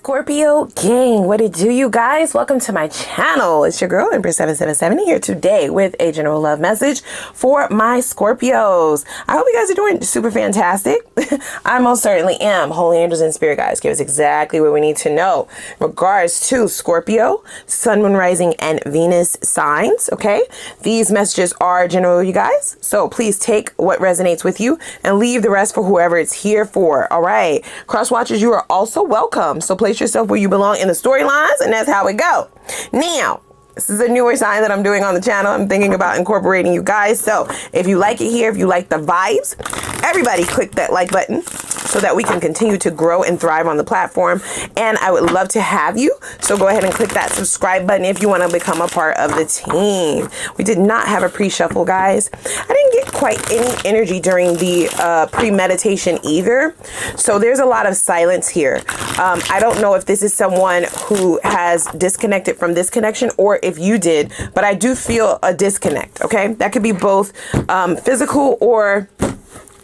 Scorpio gang, what it do, you guys? Welcome to my channel. It's your girl Empress 777 here today with a general love message for my Scorpios. I hope you guys are doing super fantastic. I most certainly am. Holy angels and spirit guides give us exactly what we need to know in regards to Scorpio, Sun, Moon, Rising, and Venus signs. Okay, these messages are general, you guys, so please take what resonates with you and leave the rest for whoever it's here for. All right, cross watchers, you are also welcome. So place yourself where you belong in the storylines, and that's how it go. Now, this is a newer sign that I'm doing on the channel. I'm thinking about incorporating you guys. So if you like it here, if you like the vibes, everybody click that like button so that we can continue to grow and thrive on the platform. And I would love to have you. So go ahead and click that subscribe button if you want to become a part of the team. We did not have a pre-shuffle, guys. I didn't get quite any energy during the pre-meditation either. So there's a lot of silence here. I don't know if this is someone who has disconnected from this connection or if you did, but I do feel a disconnect. Okay, that could be both physical or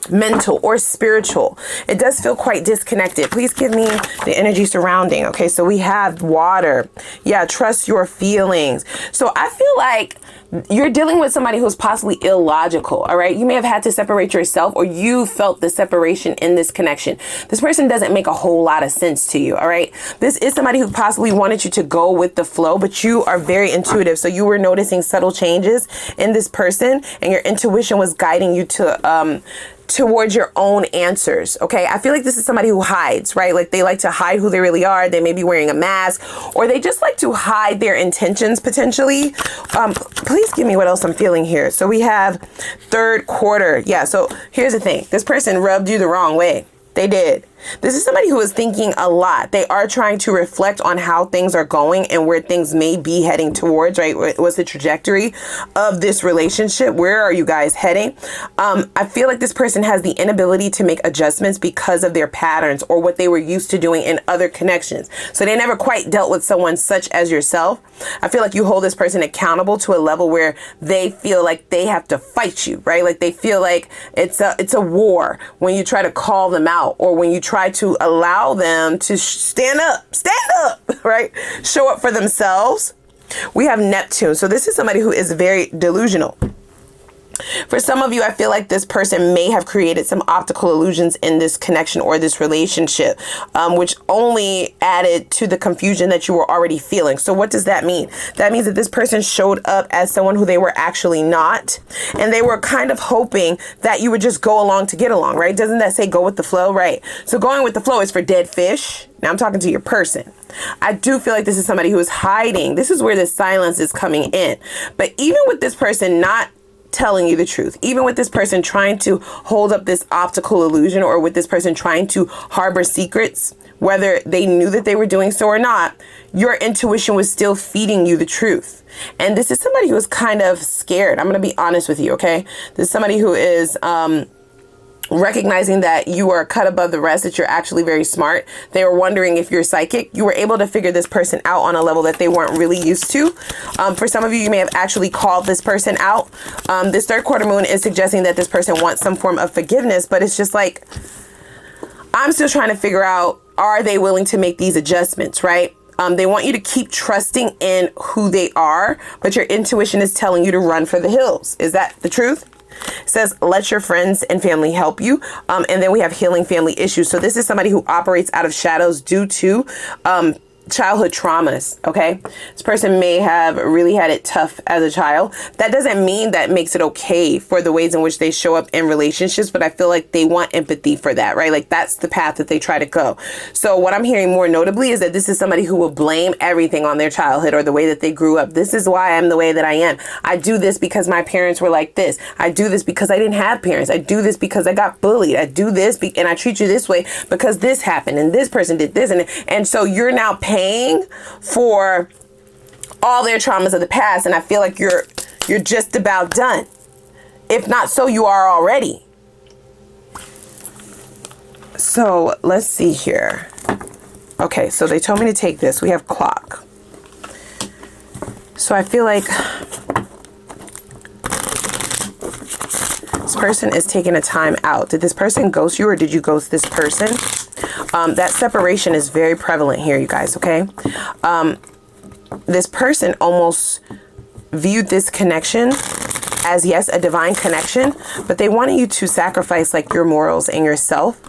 mental or spiritual. It does feel quite disconnected. Please give me the energy surrounding. Okay, so we have water. Yeah, trust your feelings. So I feel like you're dealing with somebody who's possibly illogical. All right, you may have had to separate yourself, or you felt the separation in this connection. This person doesn't make a whole lot of sense to you. All right, this is somebody who possibly wanted you to go with the flow, but you are very intuitive, so you were noticing subtle changes in this person, and your intuition was guiding you to towards your own answers. Okay, I feel like this is somebody who hides, right? Like they like to hide who they really are. They may be wearing a mask, or they just like to hide their intentions potentially. Please give me what else I'm feeling here. So we have third quarter. Yeah, so here's the thing. This person rubbed you the wrong way. They did. This is somebody who is thinking a lot. They are trying to reflect on how things are going and where things may be heading towards, right? What's the trajectory of this relationship? Where are you guys heading? I feel like this person has the inability to make adjustments because of their patterns or what they were used to doing in other connections. So they never quite dealt with someone such as yourself. I feel like you hold this person accountable to a level where they feel like they have to fight you, right? Like they feel like it's a war when you try to call them out, or when you try to allow them to stand up, right? Show up for themselves. We have Neptune. So this is somebody who is very delusional. For some of you, I feel like this person may have created some optical illusions in this connection or this relationship, which only added to the confusion that you were already feeling. So what does that mean? That means that this person showed up as someone who they were actually not, and they were kind of hoping that you would just go along to get along, right? Doesn't that say go with the flow, right? So going with the flow is for dead fish. Now I'm talking to your person. I do feel like this is somebody who is hiding. This is where the silence is coming in. But even with this person not telling you the truth, even with this person trying to hold up this optical illusion, or with this person trying to harbor secrets, whether they knew that they were doing so or not, your intuition was still feeding you the truth. And this is somebody who is kind of scared. I'm going to be honest with you. Okay, this is somebody who is recognizing that you are cut above the rest, that you're actually very smart. They were wondering if you're psychic. You were able to figure this person out on a level that they weren't really used to. For some of you, you may have actually called this person out. This third quarter moon is suggesting that this person wants some form of forgiveness, but it's just like, I'm still trying to figure out, are they willing to make these adjustments, right? They want you to keep trusting in who they are, but your intuition is telling you to run for the hills. Is that the truth? It says, let your friends and family help you. And then we have healing family issues. So this is somebody who operates out of shadows due to childhood traumas. Okay, this person may have really had it tough as a child. That doesn't mean that makes it okay for the ways in which they show up in relationships, but I feel like they want empathy for that, right? Like that's the path that they try to go. So what I'm hearing more notably is that this is somebody who will blame everything on their childhood or the way that they grew up. This is why I'm the way that I am. I do this because my parents were like this. I do this because I didn't have parents. I do this because I got bullied. I do this and I treat you this way because this happened and this person did this, and so you're now paying for all their traumas of the past, and I feel like you're just about done. If not so, you are already. So let's see here. Okay, so they told me to take this. We have clock. So I feel like this person is taking a time out. Did this person ghost you, or did you ghost this person? That separation is very prevalent here, you guys, okay? This person almost viewed this connection as, yes, a divine connection, but they wanted you to sacrifice like your morals and yourself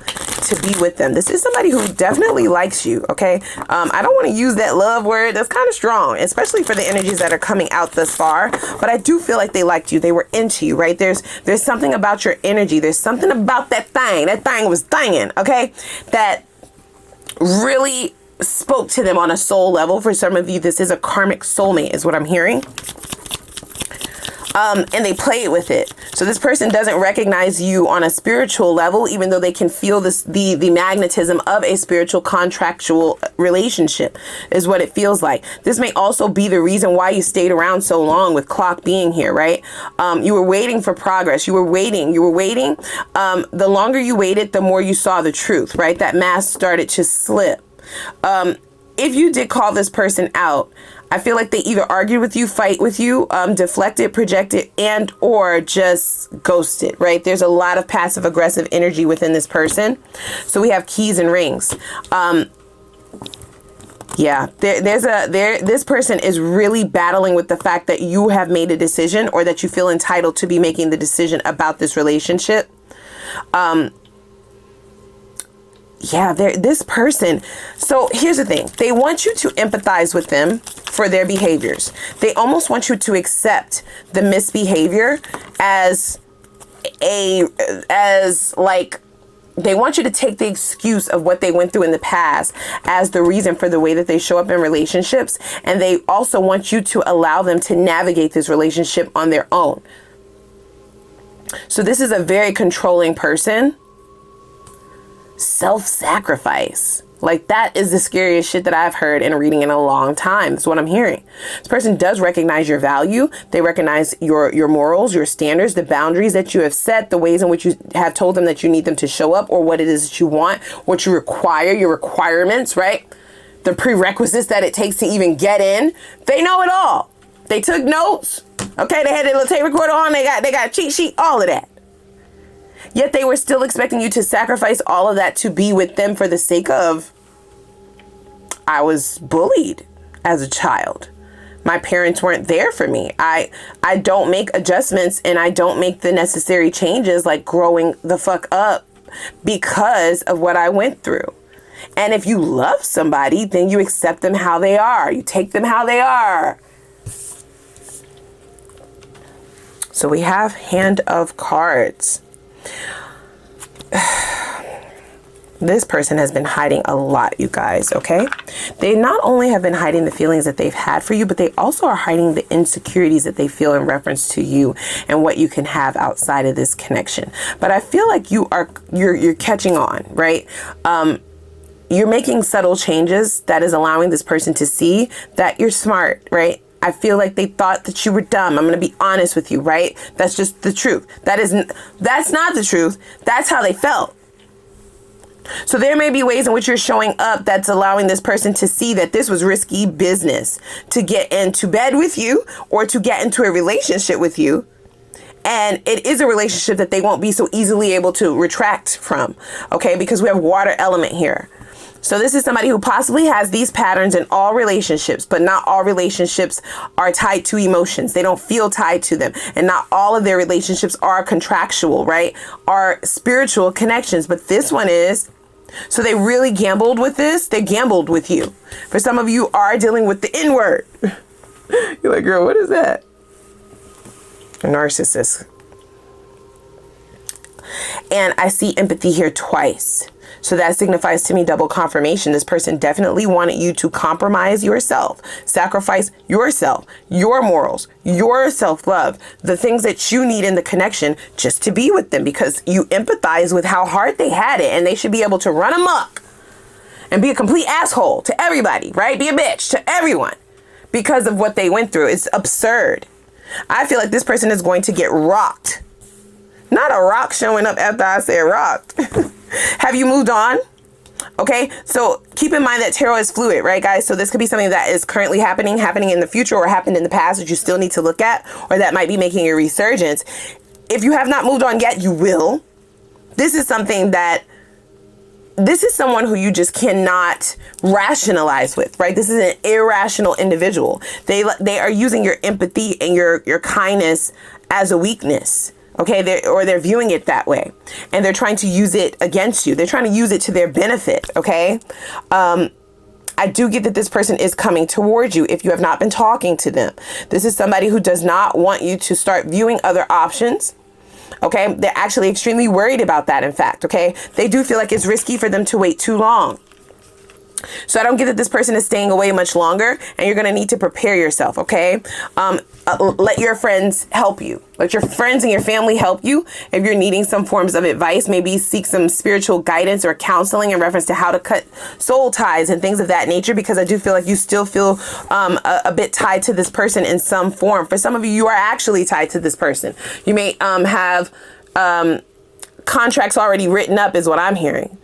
to be with them. This is somebody who definitely likes you, okay? I don't want to use that love word. That's kind of strong, especially for the energies that are coming out thus far, but I do feel like they liked you. They were into you, right? There's something about your energy. There's something about that thing. That thing was thinging, okay? That really spoke to them on a soul level. For some of you, this is a karmic soulmate is what I'm hearing. And they played with it. So this person doesn't recognize you on a spiritual level, even though they can feel the magnetism of a spiritual contractual relationship is what it feels like. This may also be the reason why you stayed around so long with clock being here, right? You were waiting for progress. You were waiting. The longer you waited, the more you saw the truth, right? That mask started to slip. If you did call this person out, I feel like they either argued with you, fight with you, deflected, projected, and or just ghosted, right? There's a lot of passive aggressive energy within this person. So we have keys and rings. Yeah, this person is really battling with the fact that you have made a decision or that you feel entitled to be making the decision about this relationship. Yeah, this person. So here's the thing. They want you to empathize with them for their behaviors. They almost want you to accept the misbehavior as like, they want you to take the excuse of what they went through in the past as the reason for the way that they show up in relationships. And they also want you to allow them to navigate this relationship on their own. So this is a very controlling person. Self-sacrifice. Like, that is the scariest shit that I've heard in a reading in a long time. That's what I'm hearing. This person does recognize your value. They recognize your morals, your standards, the boundaries that you have set, the ways in which you have told them that you need them to show up, or what it is that you want, what you require, your requirements, right? The prerequisites that it takes to even get in. They know it all. They took notes. Okay, they had their little tape recorder on. They got a cheat sheet, all of that. Yet they were still expecting you to sacrifice all of that to be with them for the sake of, I was bullied as a child. My parents weren't there for me. I don't make adjustments and I don't make the necessary changes like growing the fuck up because of what I went through. And if you love somebody, then you accept them how they are. You take them how they are. So we have Hand of Cards. This person has been hiding a lot, you guys, okay? They not only have been hiding the feelings that they've had for you, but they also are hiding the insecurities that they feel in reference to you and what you can have outside of this connection. But I feel like you're catching on, right? You're making subtle changes that is allowing this person to see that you're smart, right? I feel like they thought that you were dumb. I'm going to be honest with you, right? That's just the truth. That's not the truth. That's how they felt. So there may be ways in which you're showing up that's allowing this person to see that this was risky business to get into bed with you or to get into a relationship with you. And it is a relationship that they won't be so easily able to retract from, okay? Because we have water element here. So this is somebody who possibly has these patterns in all relationships, but not all relationships are tied to emotions. They don't feel tied to them. And not all of their relationships are contractual, right? Are spiritual connections, but this one is. So they really gambled with this. They gambled with you. For some of you are dealing with the N-word. You're like, girl, what is that? A narcissist. And I see empathy here twice. So that signifies to me double confirmation. This person definitely wanted you to compromise yourself, sacrifice yourself, your morals, your self-love, the things that you need in the connection just to be with them because you empathize with how hard they had it and they should be able to run amok and be a complete asshole to everybody, right? Be a bitch to everyone because of what they went through. It's absurd. I feel like this person is going to get rocked. Not a rock showing up after I said rocked. Have you moved on? Okay, so keep in mind that tarot is fluid, right, guys? So this could be something that is currently happening in the future, or happened in the past that you still need to look at, or that might be making a resurgence. If you have not moved on yet, you will. This is something that this is someone who you just cannot rationalize with, right? This is an irrational individual. They are using your empathy and your kindness as a weakness. Okay, they're viewing it that way, and they're trying to use it against you. They're trying to use it to their benefit. Okay, I do get that this person is coming towards you if you have not been talking to them. This is somebody who does not want you to start viewing other options. Okay, they're actually extremely worried about that. In fact, okay, they do feel like it's risky for them to wait too long. So I don't get that this person is staying away much longer, and you're going to need to prepare yourself. Okay. Let your friends help you. Let your friends and your family help you. If you're needing some forms of advice, maybe seek some spiritual guidance or counseling in reference to how to cut soul ties and things of that nature, because I do feel like you still feel a bit tied to this person in some form. For some of you, you are actually tied to this person. You may have contracts already written up, is what I'm hearing.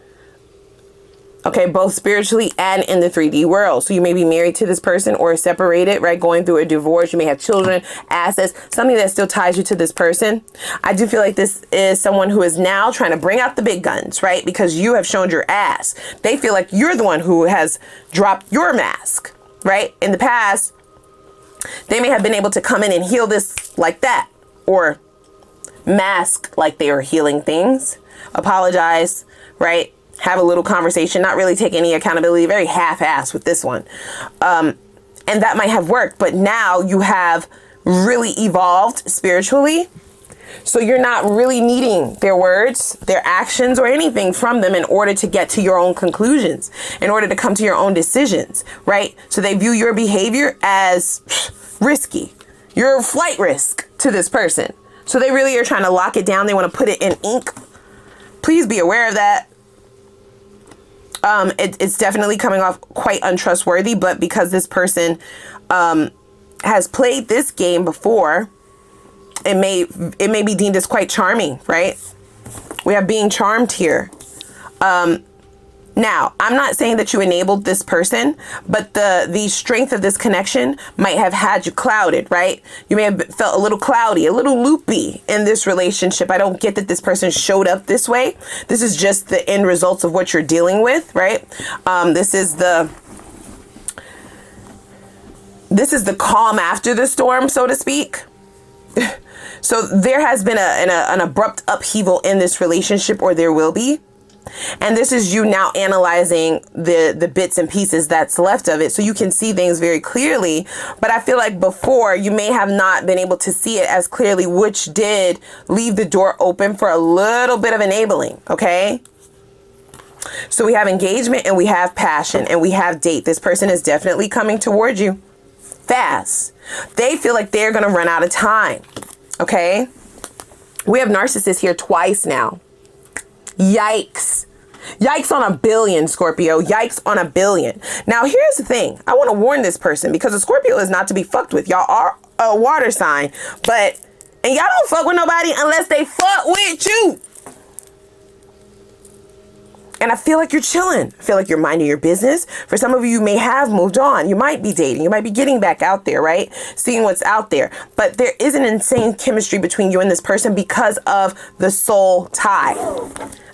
Okay, both spiritually and in the 3D world. So you may be married to this person or separated, right? Going through a divorce. You may have children, assets, something that still ties you to this person. I do feel like this is someone who is now trying to bring out the big guns, right? Because you have shown your ass. They feel like you're the one who has dropped your mask, right? In the past, they may have been able to come in and heal this like that, or mask like they are healing things, apologize, right? Have a little conversation, not really take any accountability, very half-assed with this one. And that might have worked, but now you have really evolved spiritually. So you're not really needing their words, their actions, or anything from them in order to get to your own conclusions, in order to come to your own decisions, right? So they view your behavior as risky. You're a flight risk to this person. So they really are trying to lock it down. They want to put it in ink. Please be aware of that. It's definitely coming off quite untrustworthy, but because this person has played this game before, it may be deemed as quite charming, right? We have being charmed here. Now, I'm not saying that you enabled this person, but the strength of this connection might have had you clouded, right? You may have felt a little cloudy, a little loopy in this relationship. I don't get that this person showed up this way. This is just the end results of what you're dealing with, right? This is the calm after the storm, so to speak. So there has been an abrupt upheaval in this relationship, or there will be. And this is you now analyzing the bits and pieces that's left of it, so you can see things very clearly. But I feel like before, you may have not been able to see it as clearly, which did leave the door open for a little bit of enabling. Okay. So we have engagement, and we have passion, and we have date. This person is definitely coming towards you fast. They feel like they're going to run out of time. Okay. We have narcissists here twice now. Yikes. Yikes on a billion, Scorpio. Yikes on a billion. Now, here's the thing. I want to warn this person, because a Scorpio is not to be fucked with. Y'all are a water sign, and y'all don't fuck with nobody unless they fuck with you. And I feel like you're chilling. I feel like you're minding your business. For some of you, you may have moved on. You might be dating. You might be getting back out there, right? Seeing what's out there. But there is an insane chemistry between you and this person because of the soul tie.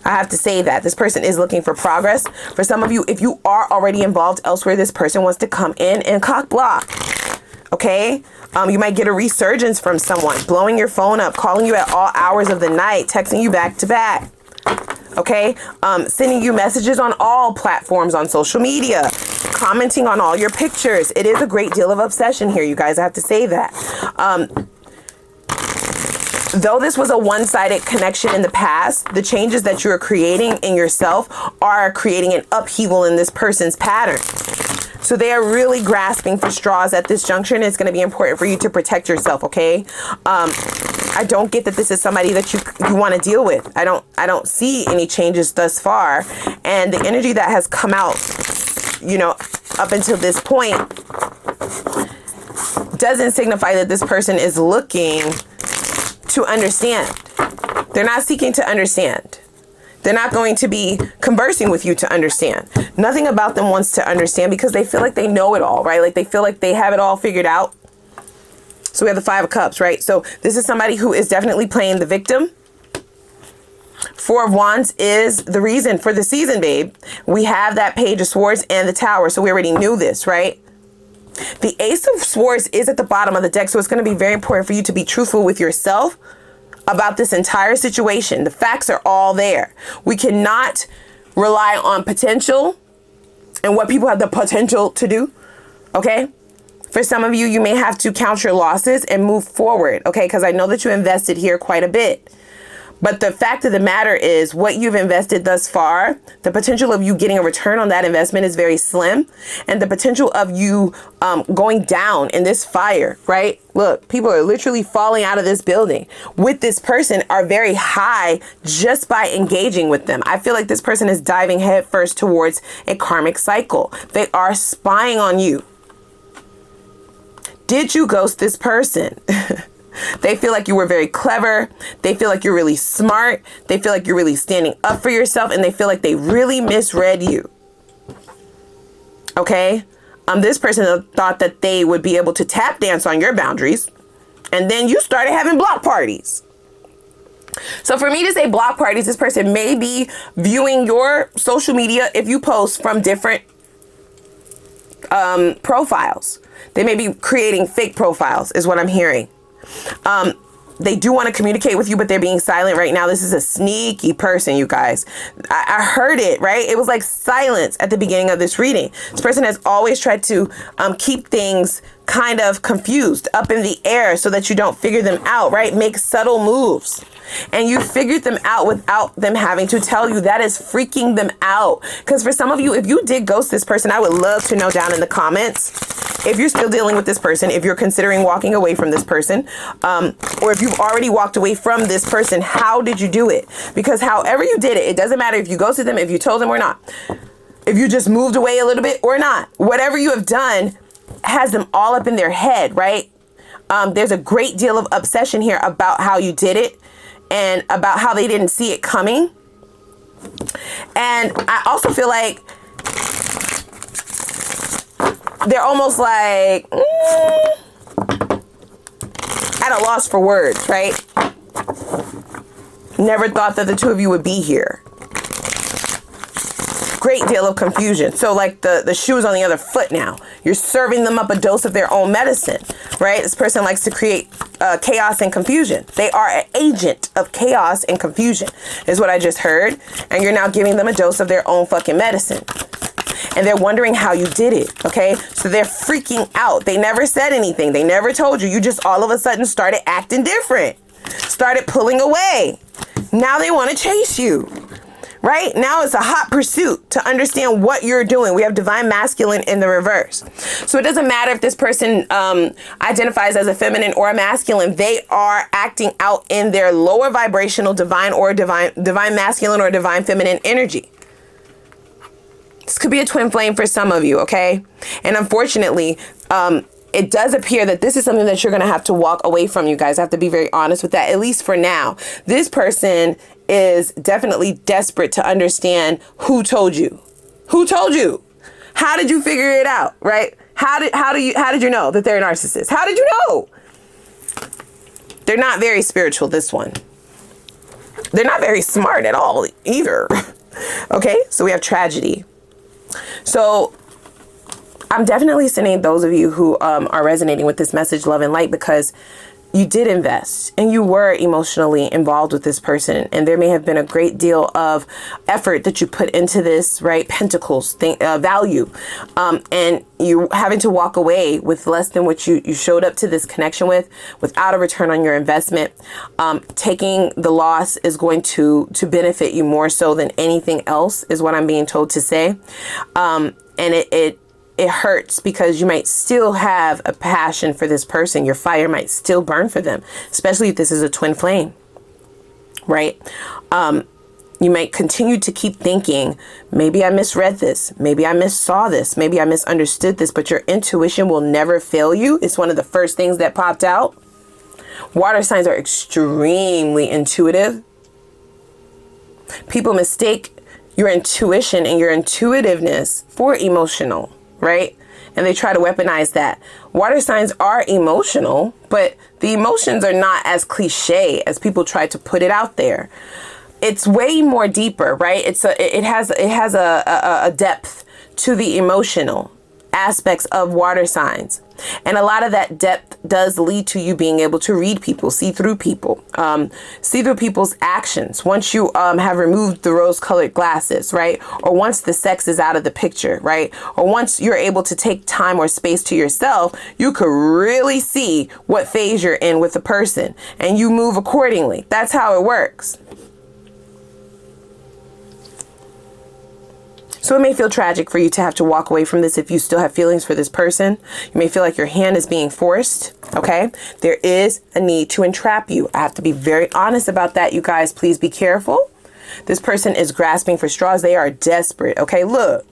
I have to say that this person is looking for progress. For some of you, if you are already involved elsewhere, this person wants to come in and cock block. Okay. You might get a resurgence from someone blowing your phone up, calling you at all hours of the night, texting you back to back. Okay. Sending you messages on all platforms on social media, commenting on all your pictures. It is a great deal of obsession here, you guys. I have to say that. Though this was a one-sided connection in the past, the changes that you are creating in yourself are creating an upheaval in this person's pattern. So they are really grasping for straws at this juncture, and it's going to be important for you to protect yourself, okay? I don't get that this is somebody that you want to deal with. I don't see any changes thus far. And the energy that has come out, up until this point doesn't signify that this person is looking to understand. They're not seeking to understand. They're not going to be conversing with you to understand. Nothing about them wants to understand, because they feel like they know it all, right? Like they feel like they have it all figured out. So we have the 5 of Cups, right? So this is somebody who is definitely playing the victim. Four of Wands is the reason for the season, babe. We have that Page of Swords and the Tower, so we already knew this, right? The Ace of Swords is at the bottom of the deck, so it's going to be very important for you to be truthful with yourself about this entire situation. The facts are all there. We cannot rely on potential and what people have the potential to do, okay? For some of you, you may have to count your losses and move forward, okay? Because I know that you invested here quite a bit. But the fact of the matter is what you've invested thus far, the potential of you getting a return on that investment is very slim. And the potential of you going down in this fire, right? Look, people are literally falling out of this building with this person are very high just by engaging with them. I feel like this person is diving headfirst towards a karmic cycle. They are spying on you. Did you ghost this person? They feel like you were very clever. They feel like you're really smart. They feel like you're really standing up for yourself, and they feel like they really misread you. Okay? This person thought that they would be able to tap dance on your boundaries, and then you started having block parties. So for me to say block parties, this person may be viewing your social media if you post from different profiles. They may be creating fake profiles is what I'm hearing. They do want to communicate with you, but they're being silent right now. This is a sneaky person, you guys. I heard it, right? It was like silence at the beginning of this reading. This person has always tried to keep things kind of confused, up in the air, so that you don't figure them out, right? Make subtle moves. And you figured them out without them having to tell you. That is freaking them out. Because for some of you, if you did ghost this person, I would love to know down in the comments if you're still dealing with this person, if you're considering walking away from this person, or if you've already walked away from this person, how did you do it? Because however you did it, it doesn't matter if you ghosted them, if you told them or not, if you just moved away a little bit or not, whatever you have done has them all up in their head, right? There's a great deal of obsession here about how you did it and about how they didn't see it coming. And I also feel like they're almost like at a loss for words, right? Never thought that the two of you would be here. Great deal of confusion. So like the shoe's on the other foot now. You're serving them up a dose of their own medicine, right? This person likes to create chaos and confusion. They are an agent of chaos and confusion is what I just heard. And you're now giving them a dose of their own fucking medicine. And they're wondering how you did it, okay? So they're freaking out. They never said anything. They never told you. You just all of a sudden started acting different. Started pulling away. Now they want to chase you. Right? Now it's a hot pursuit to understand what you're doing. We have divine masculine in the reverse. So it doesn't matter if this person identifies as a feminine or a masculine. They are acting out in their lower vibrational divine masculine or divine feminine energy. This could be a twin flame for some of you, okay? And unfortunately, it does appear that this is something that you're going to have to walk away from, you guys. I have to be very honest with that, at least for now. This person is definitely desperate to understand who told you. Who told you? How did you figure it out, right? How did you know that they're a narcissist? How did you know? They're not very spiritual, this one. They're not very smart at all either. Okay, so we have tragedy. So I'm definitely sending those of you who are resonating with this message, love and light, because you did invest and you were emotionally involved with this person. And there may have been a great deal of effort that you put into this, right? Pentacles value. And you having to walk away with less than what you showed up to this connection with, without a return on your investment. Taking the loss is going to benefit you more so than anything else, is what I'm being told to say. And it hurts because you might still have a passion for this person. Your fire might still burn for them, especially if this is a twin flame, right? You might continue to keep thinking, maybe I misread this. Maybe I missaw this. Maybe I misunderstood this, but your intuition will never fail you. It's one of the first things that popped out. Water signs are extremely intuitive. People mistake your intuition and your intuitiveness for emotional, right? And they try to weaponize that. Water signs are emotional, but the emotions are not as cliche as people try to put it out there. it's way more deeper, right? It has a depth to the emotional aspects of water signs. And a lot of that depth does lead to you being able to read people, see through people's actions. Once you have removed the rose-colored glasses, right? Or once the sex is out of the picture, right? Or once you're able to take time or space to yourself, you could really see what phase you're in with the person, and you move accordingly. That's how it works. So it may feel tragic for you to have to walk away from this if you still have feelings for this person. You may feel like your hand is being forced, okay? There is a need to entrap you. I have to be very honest about that, you guys. Please be careful. This person is grasping for straws. They are desperate, okay? Look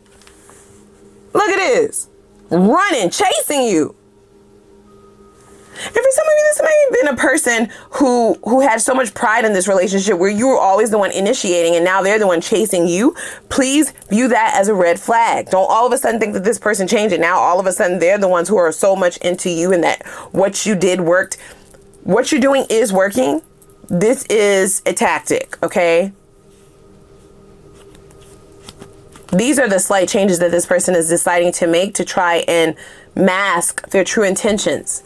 at this. Running, chasing you. And for some of you, this might have been a person who had so much pride in this relationship where you were always the one initiating and now they're the one chasing you. Please view that as a red flag. Don't all of a sudden think that this person changed it. Now all of a sudden they're the ones who are so much into you and that what you did worked. What you're doing is working. This is a tactic, okay? These are the slight changes that this person is deciding to make to try and mask their true intentions.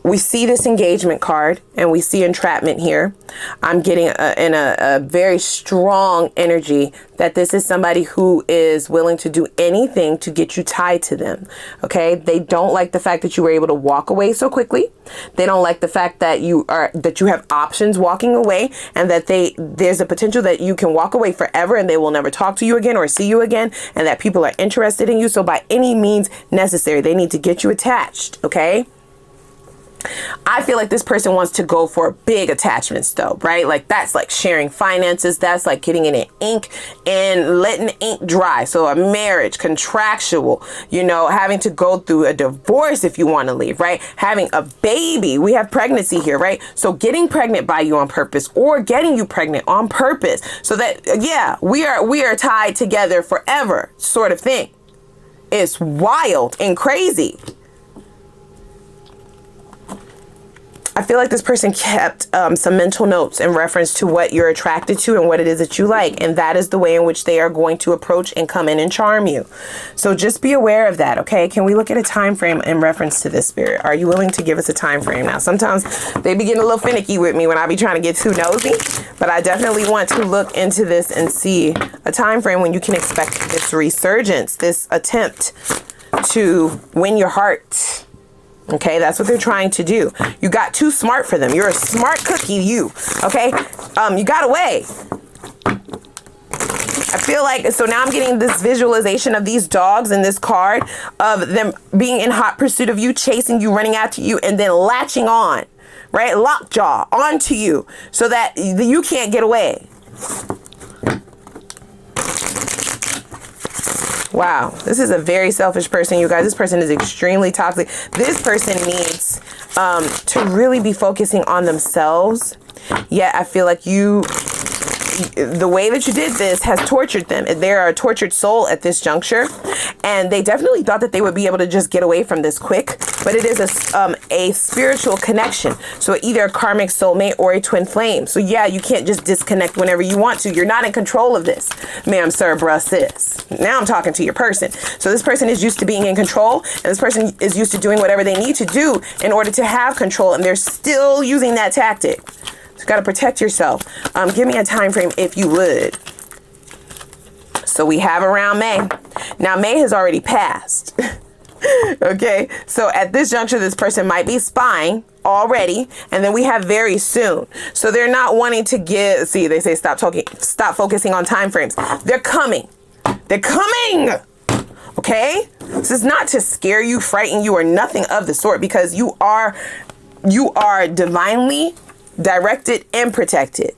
We see this engagement card and we see entrapment here. I'm getting a very strong energy that this is somebody who is willing to do anything to get you tied to them. Okay. They don't like the fact that you were able to walk away so quickly. They don't like the fact that you have options walking away and that there's a potential that you can walk away forever and they will never talk to you again or see you again, and that people are interested in you. So by any means necessary, they need to get you attached. Okay. I feel like this person wants to go for big attachments though, right? Like that's like sharing finances. That's like getting in an ink and letting the ink dry. So a marriage, contractual, having to go through a divorce if you want to leave, right? Having a baby. We have pregnancy here, right? So getting pregnant by you on purpose or getting you pregnant on purpose so that, yeah, we are tied together forever sort of thing. It's wild and crazy. I feel like this person kept some mental notes in reference to what you're attracted to and what it is that you like. And that is the way in which they are going to approach and come in and charm you. So just be aware of that. Okay. Can we look at a time frame in reference to this, Spirit? Are you willing to give us a time frame? Now, sometimes they be getting a little finicky with me when I be trying to get too nosy, but I definitely want to look into this and see a time frame when you can expect this resurgence, this attempt to win your heart. Okay, that's what they're trying to do. You got too smart for them. You're a smart cookie, you. Okay, you got away. I feel like, so now I'm getting this visualization of these dogs in this card of them being in hot pursuit of you, chasing you, running after you, and then latching on, right? Lockjaw onto you so that you can't get away. Wow, this is a very selfish person, you guys. This person is extremely toxic. This person needs to really be focusing on themselves. Yet I feel like the way that you did this has tortured them. They're a tortured soul at this juncture. And they definitely thought that they would be able to just get away from this quick. But it is a spiritual connection. So either a karmic soulmate or a twin flame. So yeah, you can't just disconnect whenever you want to. You're not in control of this, ma'am, sir, bruh, sis. Now I'm talking to your person. So this person is used to being in control. And this person is used to doing whatever they need to do in order to have control. And they're still using that tactic. You got to protect yourself. Give me a time frame if you would. So we have around May. Now May has already passed. Okay. So at this juncture, this person might be spying already. And then we have very soon. So they're not wanting to they say stop focusing on time frames. They're coming. They're coming. Okay. This is not to scare you, frighten you, or nothing of the sort, because you are divinely directed and protected,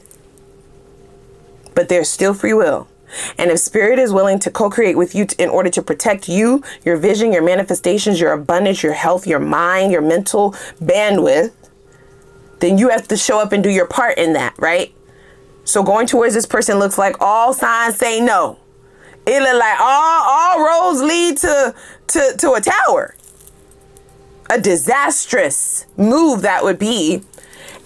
but there's still free will. And if spirit is willing to co-create with you in order to protect you, your vision, your manifestations, your abundance, your health, your mind, your mental bandwidth, then you have to show up and do your part in that, right? So going towards this person looks like all signs say no. It looks like all roads lead to a tower. A disastrous move that would be.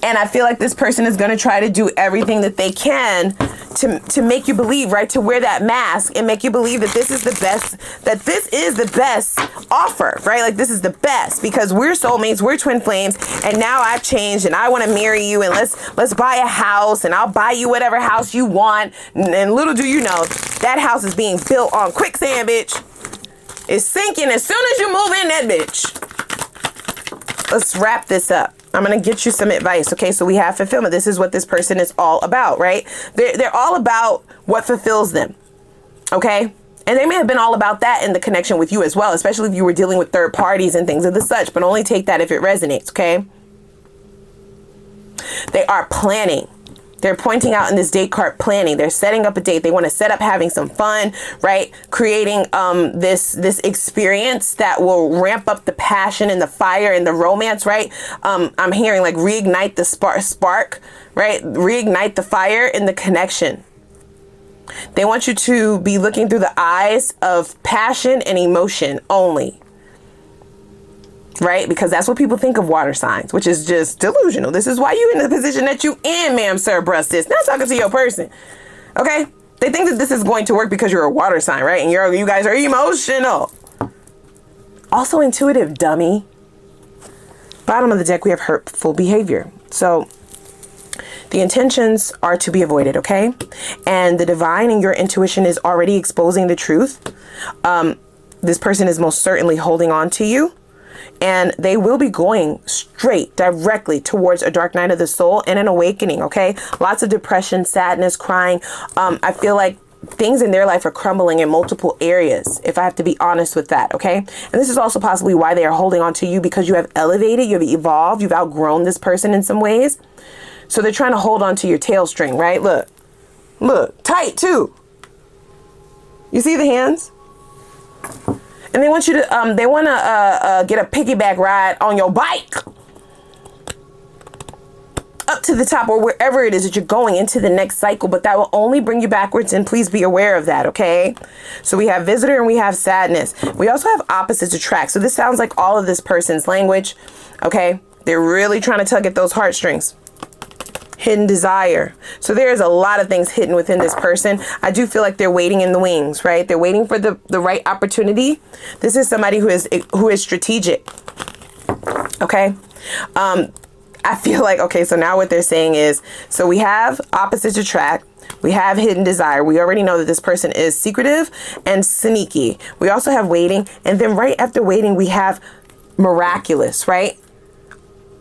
And I feel like this person is going to try to do everything that they can to make you believe, right? To wear that mask and make you believe that this is the best offer, right? Like, this is the best because we're soulmates, we're twin flames, and now I've changed and I want to marry you, and let's buy a house, and I'll buy you whatever house you want. And little do you know, that house is being built on quicksand, bitch. It's sinking as soon as you move in that bitch. Let's wrap this up. I'm going to get you some advice. Okay, so we have fulfillment. This is what this person is all about, right? They're all about what fulfills them. Okay? And they may have been all about that in the connection with you as well, especially if you were dealing with third parties and things of the such, but only take that if it resonates, okay? They are planning. They're pointing out in this date card planning. They're setting up a date. They want to set up having some fun, right? Creating this experience that will ramp up the passion and the fire and the romance, right? I'm hearing like reignite the spark, right? Reignite the fire in the connection. They want you to be looking through the eyes of passion and emotion only. Right? Because that's what people think of water signs, which is just delusional. This is why you in the position that you in, ma'am, sir, bruh, sis. Not talking to your person. Okay? They think that this is going to work because you're a water sign, right? And you guys are emotional. Also intuitive, dummy. Bottom of the deck, we have hurtful behavior. So the intentions are to be avoided, okay? And the divine and your intuition is already exposing the truth. This person is most certainly holding on to you. And they will be going straight, directly towards a dark night of the soul and an awakening, okay? Lots of depression, sadness, crying. I feel like things in their life are crumbling in multiple areas, if I have to be honest with that, okay? And this is also possibly why they are holding on to you, because you have elevated, you have evolved, you've outgrown this person in some ways. So they're trying to hold on to your tail string, right? Look, tight too. You see the hands? And they want you to, they want to get a piggyback ride on your bike up to the top or wherever it is that you're going into the next cycle. But that will only bring you backwards. And please be aware of that. Okay. So we have visitor and we have sadness. We also have opposites attract. So this sounds like all of this person's language. Okay. They're really trying to tug at those heartstrings. Hidden desire. So there is a lot of things hidden within this person. I do feel like they're waiting in the wings, right? They're waiting for the right opportunity. This is somebody who is strategic. Okay. I feel like, okay, so now what they're saying is, so we have opposites attract. We have hidden desire. We already know that this person is secretive and sneaky. We also have waiting. And then right after waiting, we have miraculous, right?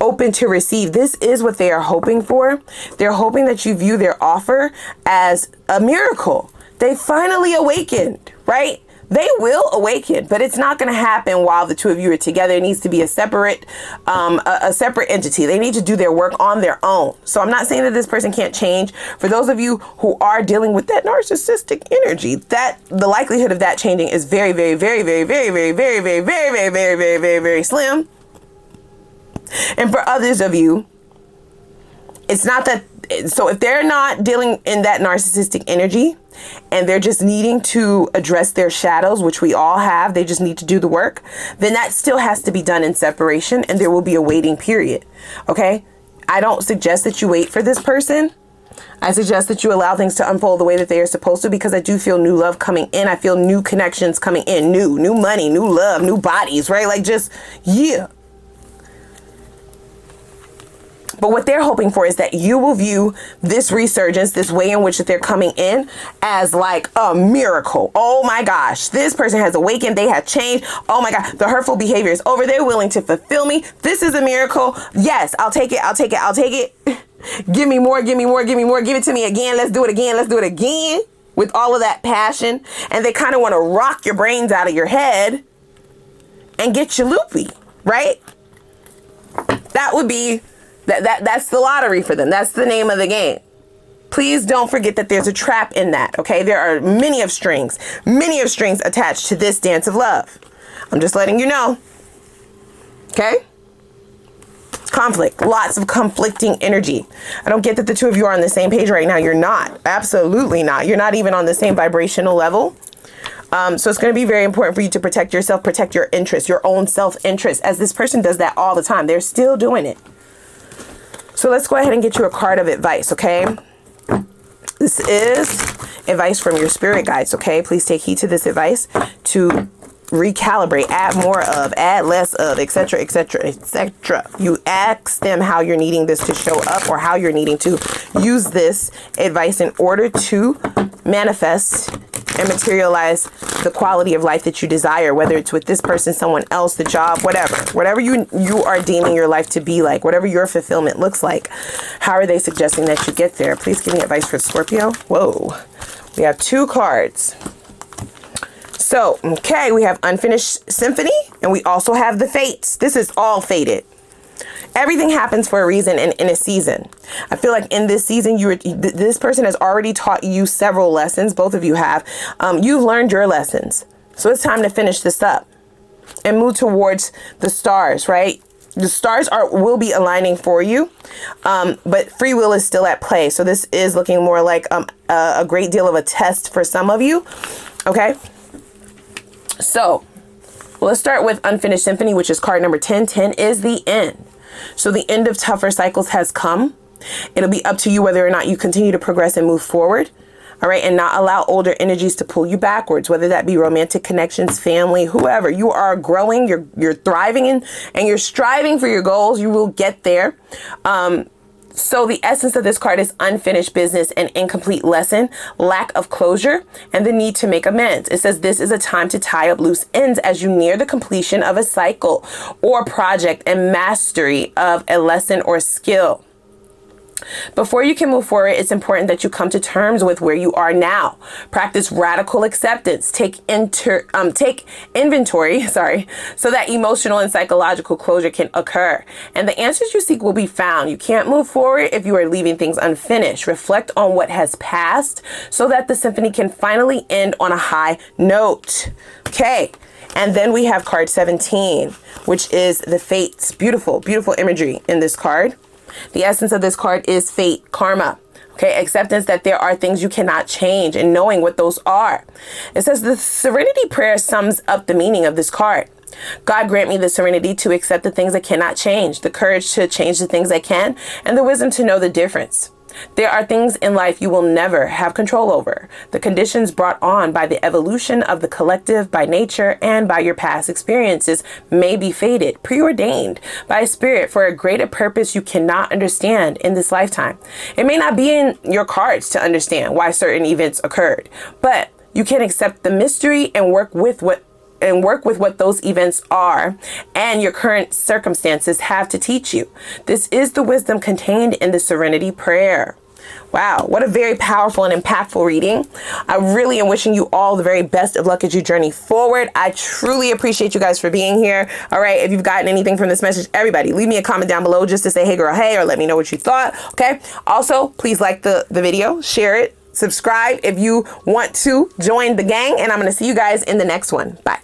Open to receive. This is what they are hoping for. They're hoping that you view their offer as a miracle. They finally awakened, right? They will awaken, but it's not going to happen while the two of you are together. It needs to be a separate entity. They need to do their work on their own. So I'm not saying that this person can't change. For those of you who are dealing with that narcissistic energy, that the likelihood of that changing is very, very, very, very, very, very, very, very, very, very, very, very, very, very slim. And for others of you, it's not that. So if they're not dealing in that narcissistic energy and they're just needing to address their shadows, which we all have, they just need to do the work, then that still has to be done in separation and there will be a waiting period. Okay. I don't suggest that you wait for this person. I suggest that you allow things to unfold the way that they are supposed to, because I do feel new love coming in. I feel new connections coming in, new money, new love, new bodies, right? Like just, yeah. But what they're hoping for is that you will view this resurgence, this way in which that they're coming in, as like a miracle. Oh my gosh, this person has awakened. They have changed. Oh my God, the hurtful behavior is over. They're willing to fulfill me. This is a miracle. Yes, I'll take it. I'll take it. I'll take it. Give me more. Give me more. Give me more. Give it to me again. Let's do it again. Let's do it again with all of that passion. And they kind of want to rock your brains out of your head and get you loopy, right? That would be... That's the lottery for them. That's the name of the game. Please don't forget that there's a trap in that. Okay. There are many of strings attached to this dance of love. I'm just letting you know. Okay. Conflict, lots of conflicting energy. I don't get that the two of you are on the same page right now. You're not. Absolutely not. You're not even on the same vibrational level. So it's going to be very important for you to protect yourself, protect your interests, your own self-interest, as this person does that all the time. They're still doing it. So let's go ahead and get you a card of advice, okay? This is advice from your spirit guides, okay? Please take heed to this advice to recalibrate, add more of, add less of, etc., etc., etc. You ask them how you're needing this to show up, or how you're needing to use this advice in order to manifest and materialize the quality of life that you desire, whether it's with this person, someone else, the job, whatever you are deeming your life to be like, whatever your fulfillment looks like. How are they suggesting that you get there? Please give me advice for Scorpio. Whoa, we have 2 cards. So, okay, we have Unfinished Symphony, and we also have the Fates. This is all fated. Everything happens for a reason and in a season. I feel like in this season, this person has already taught you several lessons. Both of you have. You've learned your lessons. So it's time to finish this up and move towards the stars, right? The stars will be aligning for you, but free will is still at play. So this is looking more like a great deal of a test for some of you. Okay. So let's start with Unfinished Symphony, which is card number 10. 10 is the end. So the end of tougher cycles has come. It'll be up to you whether or not you continue to progress and move forward. All right. And not allow older energies to pull you backwards, whether that be romantic connections, family, whoever. You are growing, you're thriving and you're striving for your goals. You will get there. So the essence of this card is unfinished business, an incomplete lesson, lack of closure, and the need to make amends. It says this is a time to tie up loose ends as you near the completion of a cycle or project and mastery of a lesson or skill. Before you can move forward, it's important that you come to terms with where you are now. Practice radical acceptance. Take inventory, so that emotional and psychological closure can occur. And the answers you seek will be found. You can't move forward if you are leaving things unfinished. Reflect on what has passed so that the symphony can finally end on a high note. Okay. And then we have card 17, which is the Fates. Beautiful, beautiful imagery in this card. The essence of this card is fate, karma, okay? Acceptance that there are things you cannot change and knowing what those are. It says the Serenity Prayer sums up the meaning of this card. God grant me the serenity to accept the things I cannot change, the courage to change the things I can, and the wisdom to know the difference. There are things in life you will never have control over. The conditions brought on by the evolution of the collective, by nature, and by your past experiences may be fated, preordained by a spirit for a greater purpose you cannot understand in this lifetime. It may not be in your cards to understand why certain events occurred, but you can accept the mystery and work with what those events are and your current circumstances have to teach you. This is the wisdom contained in the Serenity Prayer. Wow, what a very powerful and impactful reading. I really am wishing you all the very best of luck as you journey forward. I truly appreciate you guys for being here. All right, if you've gotten anything from this message, everybody, leave me a comment down below just to say, hey girl, hey, or let me know what you thought. Okay, also, please like the video, share it, subscribe if you want to join the gang, and I'm going to see you guys in the next one. Bye.